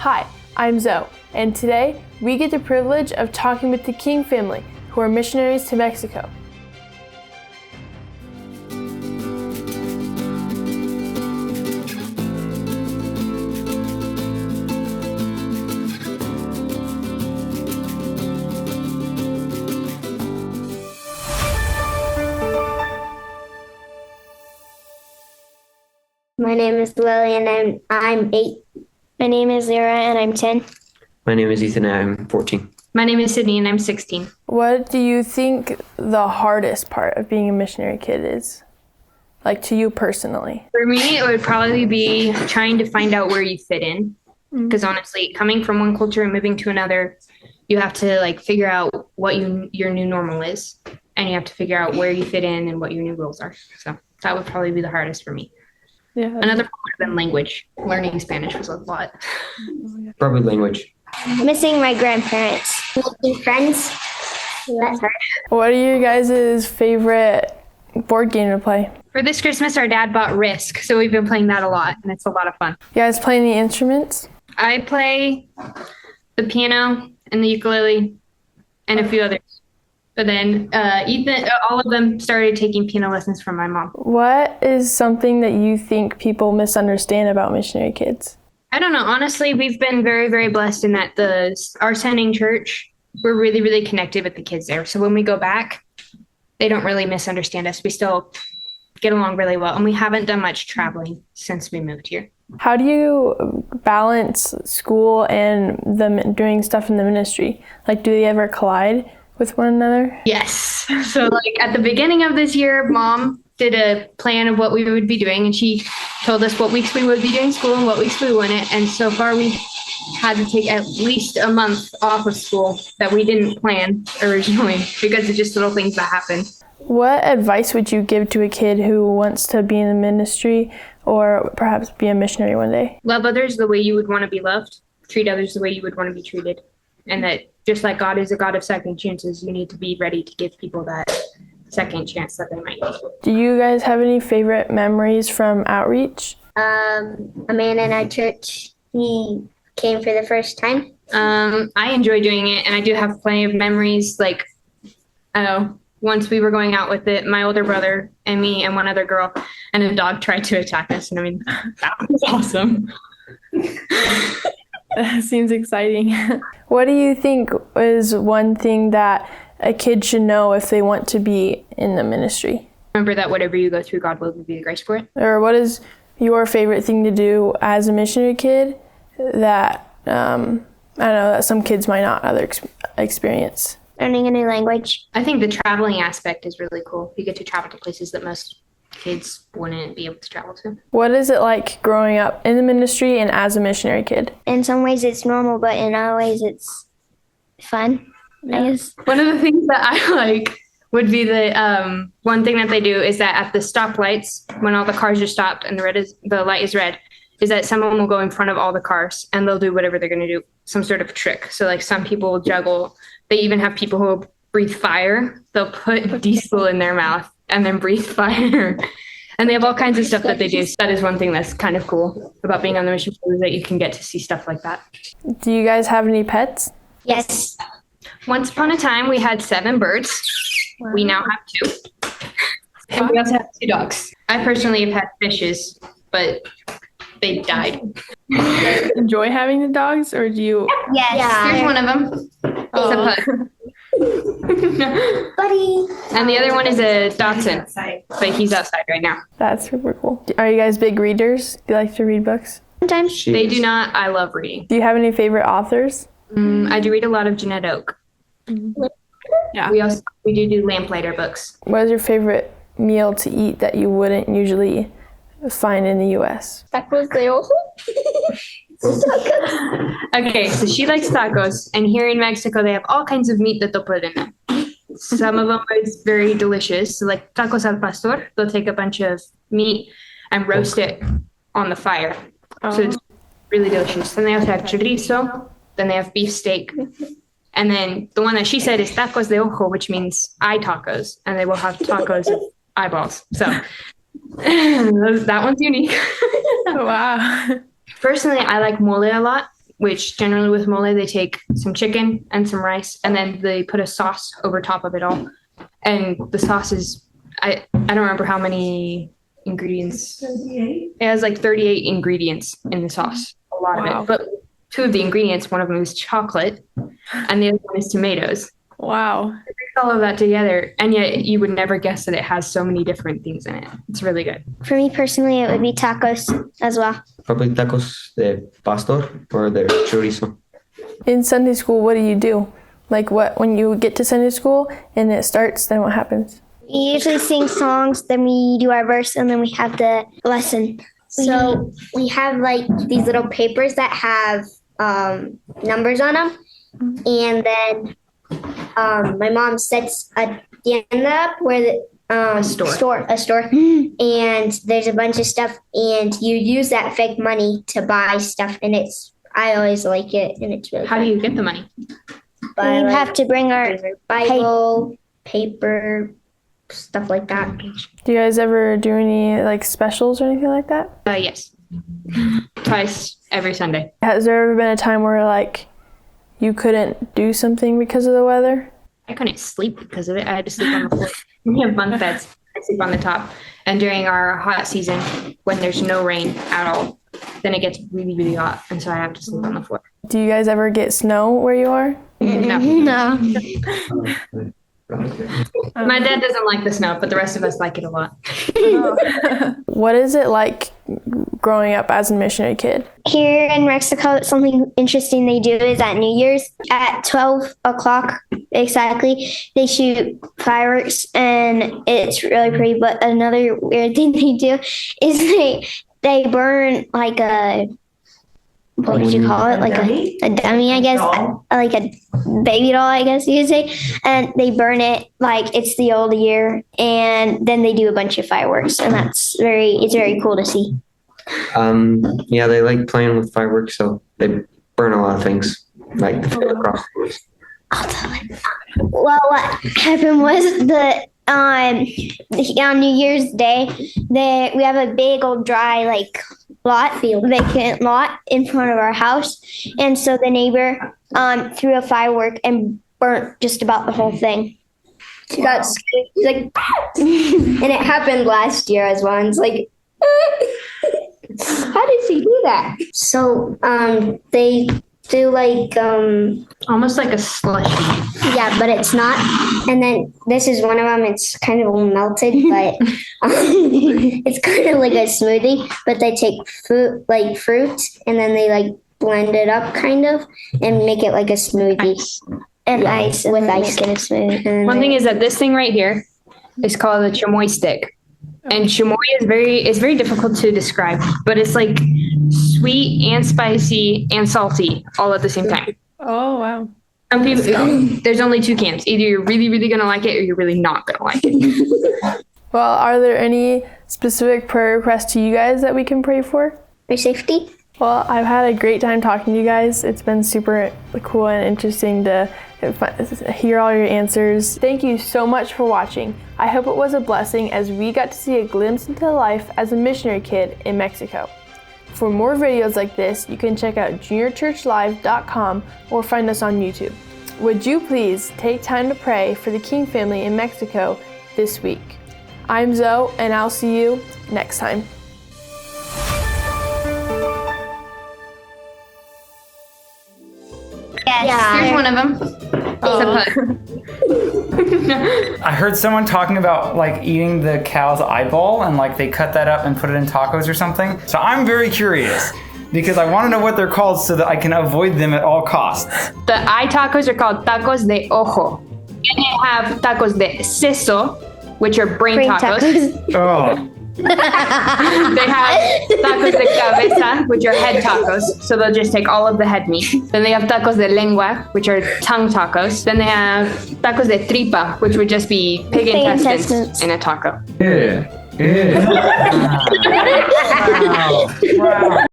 Hi, I'm Zoe, and today we get the privilege of talking with the King family, who are missionaries to Mexico. My name is Lillian and I'm 8. My name is Leora and I'm 10. My name is Ethan and I'm 14. My name is Sydney and I'm 16. What do you think the hardest part of being a missionary kid is? Like to you personally? For me, it would probably be trying to find out where you fit in. Because honestly, coming from one culture and moving to another, you have to figure out what your new normal is. And you have to figure out where you fit in and what your new rules are. So that would probably be the hardest for me. Yeah. Another part would have been language. Learning Spanish was a lot. Probably language. Missing my grandparents. Making friends. That's hard. What are your guys' favorite board game to play? For this Christmas, our dad bought Risk. So we've been playing that a lot. And it's a lot of fun. You guys play any instruments? I play the piano and the ukulele and a few others. But then Ethan, all of them started taking piano lessons from my mom. What is something that you think people misunderstand about missionary kids? I don't know. Honestly, we've been very, very blessed in that our sending church, we're really, really connected with the kids there. So when we go back, they don't really misunderstand us. We still get along really well. And we haven't done much traveling since we moved here. How do you balance school and them doing stuff in the ministry? Like, do they ever collide with one another? Yes. So at the beginning of this year, Mom did a plan of what we would be doing, and she told us what weeks we would be doing school and what weeks we wouldn't. And so far, we had to take at least a month off of school that we didn't plan originally because of just little things that happen. What advice would you give to a kid who wants to be in the ministry or perhaps be a missionary one day? Love others the way you would want to be loved. Treat others the way you would want to be treated. And that just like God is a God of second chances, you need to be ready to give people that second chance that they might need. Do you guys have any favorite memories from outreach? A man in our church, he came for the first time. I enjoy doing it, and I do have plenty of memories. Once we were going out with it, my older brother and me and one other girl, and a dog tried to attack us. And I mean, that was awesome. That seems exciting. What do you think is one thing that a kid should know if they want to be in the ministry? Remember that whatever you go through, God will give you the grace for it. Or what is your favorite thing to do as a missionary kid that, I don't know, that some kids might not other experience? Learning a new language. I think the traveling aspect is really cool. You get to travel to places that most kids wouldn't be able to travel to. What is it like growing up in the ministry and as a missionary kid? In some ways it's normal, but in other ways it's fun, I guess. One of the things that I like would be the one thing that they do is that at the stoplights, when all the cars are stopped and the light is red, is that someone will go in front of all the cars and they'll do whatever they're going to do, some sort of trick. So some people will juggle. They even have people who will breathe fire. They'll put diesel in their mouth and then breathe fire. And they have all kinds of stuff that they do. So that is one thing that's kind of cool about being on the mission field, is that you can get to see stuff like that. Do you guys have any pets? Yes. Once upon a time, we had 7 birds. Wow. We now have 2. And we also have 2 dogs. I personally have had fishes, but they died. Do you enjoy having the dogs, or do you? Yes. Yeah. Here's one of them. Oh. Buddy. And the other one is a Dachshund, but he's outside right now. That's super cool. Are you guys big readers? Do you like to read books? Sometimes. They do not. I love reading. Do you have any favorite authors? I do read a lot of Jeanette Oak. Yeah. We do lamplighter books. What is your favorite meal to eat that you wouldn't usually find in the U.S.? Tacos de ojo. Okay, so she likes tacos, and here in Mexico they have all kinds of meat that they'll put in them. Some of them are very delicious. So like tacos al pastor, they'll take a bunch of meat and roast it on the fire. So it's really delicious. Then they also have chorizo. Then they have beef steak. And then the one that she said is tacos de ojo, which means eye tacos. And they will have tacos of eyeballs. So that one's unique. Wow. Personally, I like mole a lot. which generally with mole, they take some chicken and some rice, and then they put a sauce over top of it all. And the sauce is, I don't remember how many ingredients. 38? It has like 38 ingredients in the sauce, a lot of it. But two of the ingredients, one of them is chocolate, and the other one is tomatoes. Wow. Mix all of that together, and yet you would never guess that it has so many different things in it. It's really good. For me personally, it would be tacos as well. Probably tacos de pastor or de chorizo. In Sunday school, what do? Like what, when you get to Sunday school and it starts, then what happens? We usually sing songs, then we do our verse, and then we have the lesson. So we have like these little papers that have numbers on them, and then my mom sets a stand up where the a store, and there's a bunch of stuff, and you use that fake money to buy stuff, and I always like it, and it's really How do you get the money? We have to bring our Bible, paper, stuff like that. Do you guys ever do any like specials or anything like that? Yes. Twice every Sunday. Has there ever been a time where like you couldn't do something because of the weather? I couldn't sleep because of it. I had to sleep on the floor. We have bunk beds. I sleep on the top. And during our hot season, when there's no rain at all, then it gets really, really hot. And so I have to sleep on the floor. Do you guys ever get snow where you are? No. My dad doesn't like the snow, but the rest of us like it a lot. What is it like growing up as a missionary kid? Here in Mexico, something interesting they do is at New Year's at 12 o'clock exactly, they shoot fireworks, and it's really pretty. But another weird thing they do is they burn like a, what would you call it? Like a dummy, I guess, like a baby doll, I guess you could say. And they burn it like it's the old year, and then they do a bunch of fireworks, and it's very cool to see. Yeah, they like playing with fireworks, so they burn a lot of things, like across the roofs. Well, what happened was on New Year's Day, we have a big old dry vacant lot in front of our house, and so the neighbor threw a firework and burnt just about the whole thing. She got scared. She's like, and it happened last year as well. And it's like, how did she do that? So they do like almost like a slushy. Yeah, but it's not. And then this is one of them. It's kind of melted, but it's kind of like a smoothie. But they take fruit, and then they like blend it up kind of and make it like a smoothie. And ice, with ice. Make it a smoothie. One thing is that this thing right here is called a chamoy stick. And chamoy is very difficult to describe, but it's like sweet and spicy and salty all at the same time. Oh, wow. Some people, there's only two camps. Either you're really, really going to like it or you're really not going to like it. Well, are there any specific prayer requests to you guys that we can pray for? For safety? Well, I've had a great time talking to you guys. It's been super cool and interesting to hear all your answers. Thank you so much for watching. I hope it was a blessing as we got to see a glimpse into life as a missionary kid in Mexico. For more videos like this, you can check out juniorchurchlive.com or find us on YouTube. Would you please take time to pray for the King family in Mexico this week? I'm Zoe, and I'll see you next time. Yeah. Here's one of them. I heard someone talking about like eating the cow's eyeball and like they cut that up and put it in tacos or something. So I'm very curious because I want to know what they're called so that I can avoid them at all costs. The eye tacos are called tacos de ojo. And they have tacos de seso, which are brain tacos. Oh. They have tacos de cabeza, which are head tacos. So they'll just take all of the head meat. Then they have tacos de lengua, which are tongue tacos. Then they have tacos de tripa, which would just be pig intestines in a taco. Yeah. Yeah. Wow. Wow.